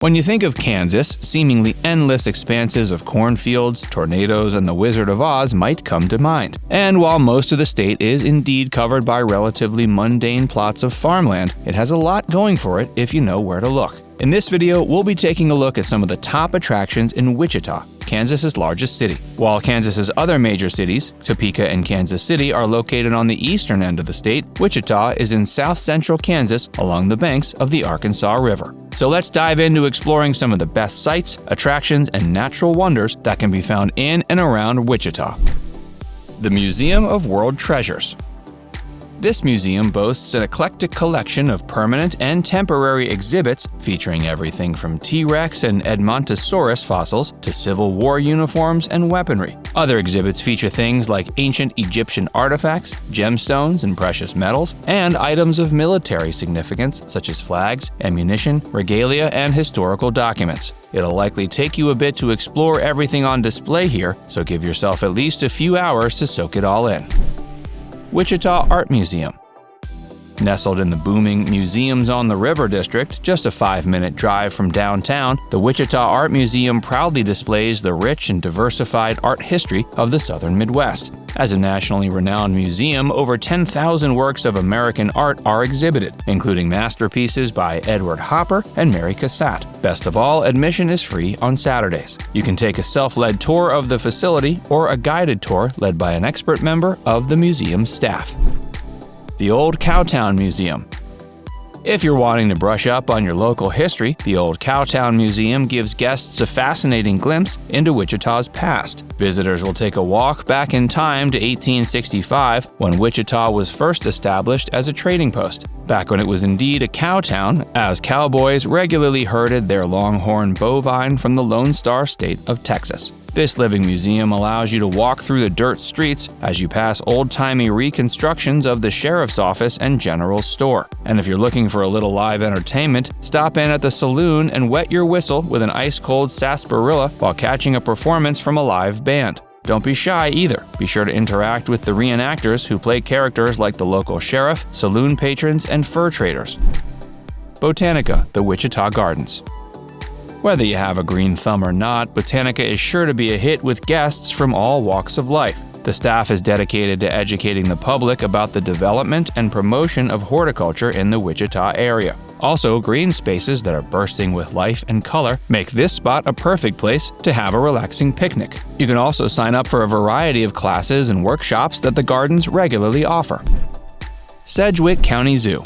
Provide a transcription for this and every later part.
When you think of Kansas, seemingly endless expanses of cornfields, tornadoes, and the Wizard of Oz might come to mind. And while most of the state is indeed covered by relatively mundane plots of farmland, it has a lot going for it if you know where to look. In this video, we'll be taking a look at some of the top attractions in Wichita, Kansas's largest city. While Kansas's other major cities, Topeka and Kansas City, are located on the eastern end of the state, Wichita is in south-central Kansas along the banks of the Arkansas River. So let's dive into exploring some of the best sights, attractions, and natural wonders that can be found in and around Wichita. The Museum of World Treasures. This museum boasts an eclectic collection of permanent and temporary exhibits featuring everything from T-Rex and Edmontosaurus fossils to Civil War uniforms and weaponry. Other exhibits feature things like ancient Egyptian artifacts, gemstones and precious metals, and items of military significance such as flags, ammunition, regalia, and historical documents. It'll likely take you a bit to explore everything on display here, so give yourself at least a few hours to soak it all in. Wichita Art Museum. Nestled in the booming Museums on the River district, just a 5-minute drive from downtown, the Wichita Art Museum proudly displays the rich and diversified art history of the Southern Midwest. As a nationally renowned museum, over 10,000 works of American art are exhibited, including masterpieces by Edward Hopper and Mary Cassatt. Best of all, admission is free on Saturdays. You can take a self-led tour of the facility or a guided tour led by an expert member of the museum's staff. The Old Cowtown Museum. If you're wanting to brush up on your local history, the Old Cowtown Museum gives guests a fascinating glimpse into Wichita's past. Visitors will take a walk back in time to 1865, when Wichita was first established as a trading post. Back when it was indeed a cow town, as cowboys regularly herded their longhorn bovine from the Lone Star State of Texas. This living museum allows you to walk through the dirt streets as you pass old-timey reconstructions of the sheriff's office and general store. And if you're looking for a little live entertainment, stop in at the saloon and wet your whistle with an ice-cold sarsaparilla while catching a performance from a live band. Don't be shy either. Be sure to interact with the reenactors who play characters like the local sheriff, saloon patrons, and fur traders. Botanica, the Wichita Gardens. Whether you have a green thumb or not, Botanica is sure to be a hit with guests from all walks of life. The staff is dedicated to educating the public about the development and promotion of horticulture in the Wichita area. Also, green spaces that are bursting with life and color make this spot a perfect place to have a relaxing picnic. You can also sign up for a variety of classes and workshops that the gardens regularly offer. Sedgewick County Zoo.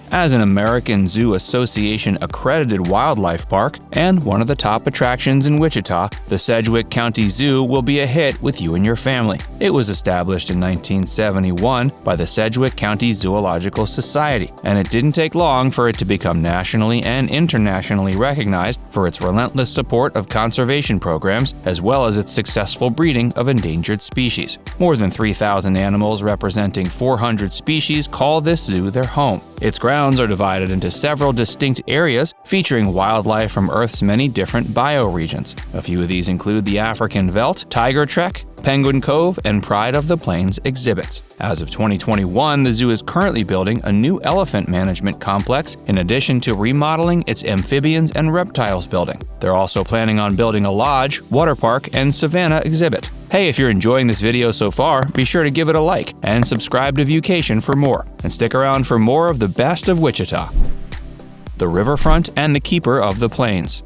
As an American Zoo Association accredited wildlife park and one of the top attractions in Wichita, the Sedgewick County Zoo will be a hit with you and your family. It was established in 1971 by the Sedgewick County Zoological Society, and it didn't take long for it to become nationally and internationally recognized for its relentless support of conservation programs as well as its successful breeding of endangered species. More than 3,000 animals representing 400 species call this zoo their home. Its grounds are divided into several distinct areas featuring wildlife from Earth's many different bioregions. A few of these include the African Veldt, Tiger Trek, Penguin Cove, and Pride of the Plains exhibits. As of 2021, the zoo is currently building a new elephant management complex in addition to remodeling its amphibians and reptiles building. They're also planning on building a lodge, water park, and savanna exhibit. Hey, if you're enjoying this video so far, be sure to give it a like and subscribe to Viewcation for more. And stick around for more of the best of Wichita. The Riverfront and the Keeper of the Plains.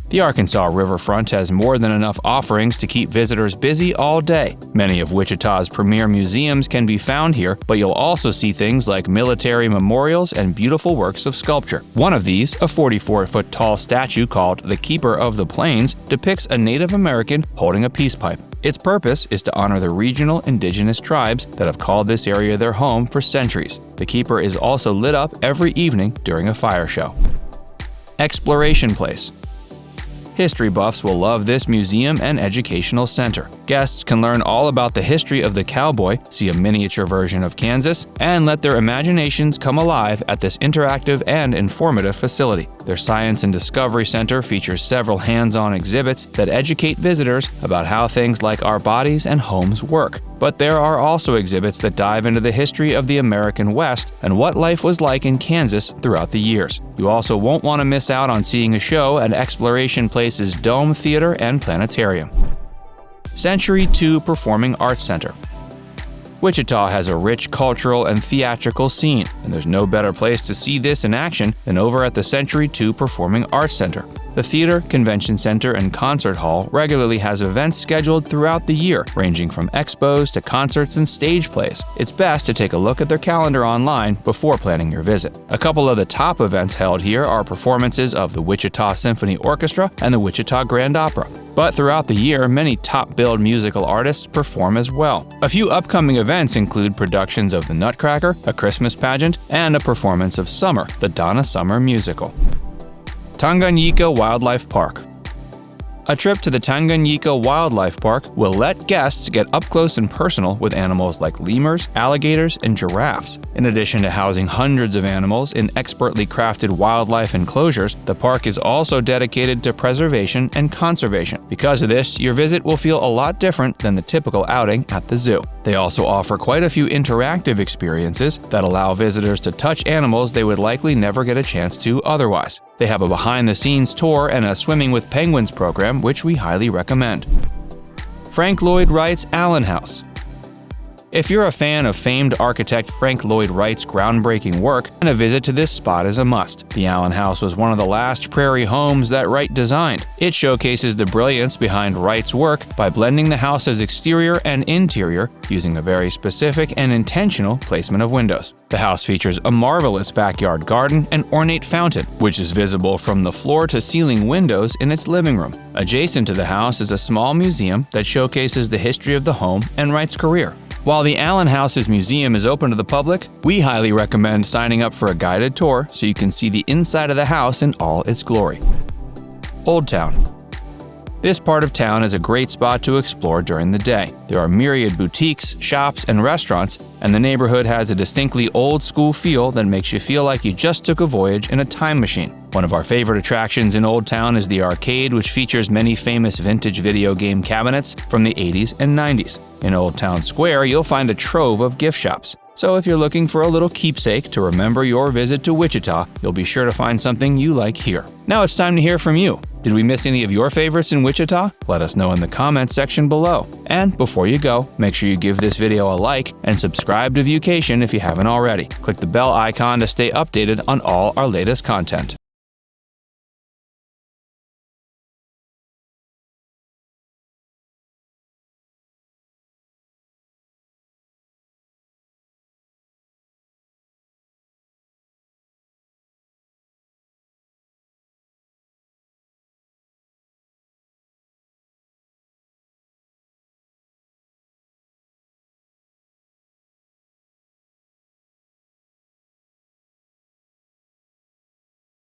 The Arkansas Riverfront has more than enough offerings to keep visitors busy all day. Many of Wichita's premier museums can be found here, but you'll also see things like military memorials and beautiful works of sculpture. One of these, a 44-foot-tall statue called the Keeper of the Plains, depicts a Native American holding a peace pipe. Its purpose is to honor the regional indigenous tribes that have called this area their home for centuries. The Keeper is also lit up every evening during a fire show. Exploration Place. History buffs will love this museum and educational center. Guests can learn all about the history of the cowboy, see a miniature version of Kansas, and let their imaginations come alive at this interactive and informative facility. Their Science and Discovery Center features several hands-on exhibits that educate visitors about how things like our bodies and homes work. but there are also exhibits that dive into the history of the American West and what life was like in Kansas throughout the years. You also won't want to miss out on seeing a show at Exploration Place's Dome Theater and Planetarium. Century 2 Performing Arts Center. Wichita has a rich cultural and theatrical scene, and there's no better place to see this in action than over at the Century 2 Performing Arts Center. The theater, convention center, and concert hall regularly has events scheduled throughout the year, ranging from expos to concerts and stage plays. It's best to take a look at their calendar online before planning your visit. A couple of the top events held here are performances of the Wichita Symphony Orchestra and the Wichita Grand Opera. But throughout the year, many top-billed musical artists perform as well. A few upcoming events include productions of The Nutcracker, A Christmas Pageant, and a performance of Summer, the Donna Summer musical. Tanganyika Wildlife Park. A trip to the Tanganyika Wildlife Park will let guests get up close and personal with animals like lemurs, alligators, and giraffes. In addition to housing hundreds of animals in expertly crafted wildlife enclosures, the park is also dedicated to preservation and conservation. Because of this, your visit will feel a lot different than the typical outing at the zoo. They also offer quite a few interactive experiences that allow visitors to touch animals they would likely never get a chance to otherwise. They have a behind-the-scenes tour and a Swimming with Penguins program, which we highly recommend. Frank Lloyd Wright's Allen House. If you're a fan of famed architect Frank Lloyd Wright's groundbreaking work, then a visit to this spot is a must. The Allen House was one of the last prairie homes that Wright designed. It showcases the brilliance behind Wright's work by blending the house's exterior and interior using a very specific and intentional placement of windows. The house features a marvelous backyard garden and ornate fountain, which is visible from the floor-to-ceiling windows in its living room. Adjacent to the house is a small museum that showcases the history of the home and Wright's career. While the Allen House's museum is open to the public, we highly recommend signing up for a guided tour so you can see the inside of the house in all its glory. Old Town. This part of town is a great spot to explore during the day. There are myriad boutiques, shops, and restaurants, and the neighborhood has a distinctly old-school feel that makes you feel like you just took a voyage in a time machine. One of our favorite attractions in Old Town is the arcade, which features many famous vintage video game cabinets from the 80s and 90s. In Old Town Square, you'll find a trove of gift shops. So if you're looking for a little keepsake to remember your visit to Wichita, you'll be sure to find something you like here. Now it's time to hear from you. Did we miss any of your favorites in Wichita? Let us know in the comments section below. And before you go, make sure you give this video a like and subscribe to Viewcation if you haven't already. Click the bell icon to stay updated on all our latest content.